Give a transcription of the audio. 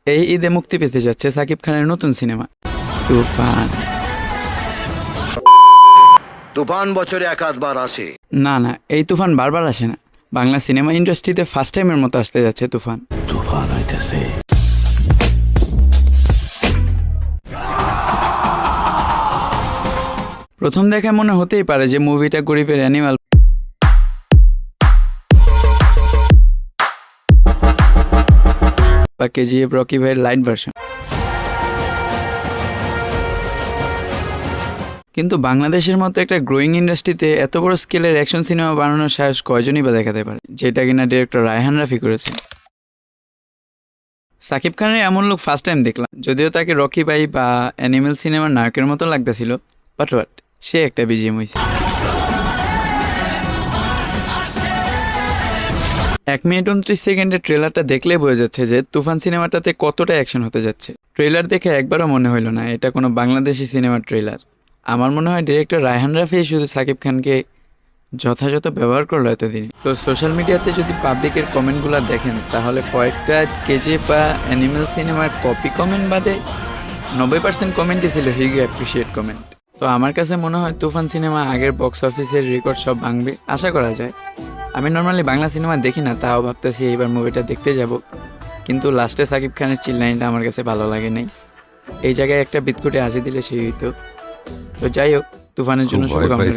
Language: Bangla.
এই ঈদে মুক্তি পেতে যাচ্ছে সাকিব খানের নতুন সিনেমা তুফান। তুফান বছরে এক আধবার আসে। না না, এই তুফান বারবার আসে না। বাংলা সিনেমা ইন্ডাস্ট্রিতে ফার্স্ট টাইমের মতো আসতে যাচ্ছে তুফান। তুফান হইতেছে। প্রথম দেখে মনে হতেই পারে যে মুভিটা গরিবের অ্যানিমাল বা কেজিএফ রকি ভাইয়ের লাইট ভার্সন। কিন্তু বাংলাদেশের মতো একটা গ্রোয়িং ইন্ডাস্ট্রিতে এত বড় স্কেলের অ্যাকশন সিনেমা বানানোর সাহস কয়জনই বা দেখাতে পারে, যেটা কিনা ডিরেক্টর রায়হান রাফি করেছে। সাকিব খানের এমন লোক ফার্স্ট টাইম দেখলাম, যদিও তাকে রকি ভাই বা অ্যানিমেল সিনেমার নায়কের মতো লাগতেছিল, বাট সে একটা বিজিএম হয়েছে। 1 মিনিট 29 সেকেন্ডের ট্রেলারটা দেখলে বোঝা যাচ্ছে যে তুফান সিনেমাটাতে কতটা অ্যাকশন হতে যাচ্ছে। ট্রেলার দেখে একবারও মনে হইল না এটা কোনো বাংলাদেশি সিনেমার ট্রেলার। আমার মনে হয় ডিরেক্টর রায়হান রাফি শুধু সাকিব খানকে যথাযথ ব্যবহার করলো এতদিন। তো সোশ্যাল মিডিয়াতে যদি পাবলিকের কমেন্টগুলো দেখেন তাহলে কয়েকটা কেজিএফ বা অ্যানিমেল সিনেমার কপি কমেন্ট বাদে 90% কমেন্টই ছিল হিউজ অ্যাপ্রিসিয়েট কমেন্ট। তো আমার কাছে মনে হয় তুফান সিনেমা আগের বক্স অফিসের রেকর্ড সব ভাঙবে, আশা করা যায়। আমি নর্মালি বাংলা সিনেমা দেখি না, তাও ভাবতেছি এইবার মুভিটা দেখতে যাব। কিন্তু লাস্টে সাকিব খানের চিল্লাইনটা আমার কাছে ভালো লাগে নাই। এই জায়গায় একটা বিটকুটে হাসি দিলে সেই হইতো। তো যাই হোক, তুফানের জন্য শুভকামনা।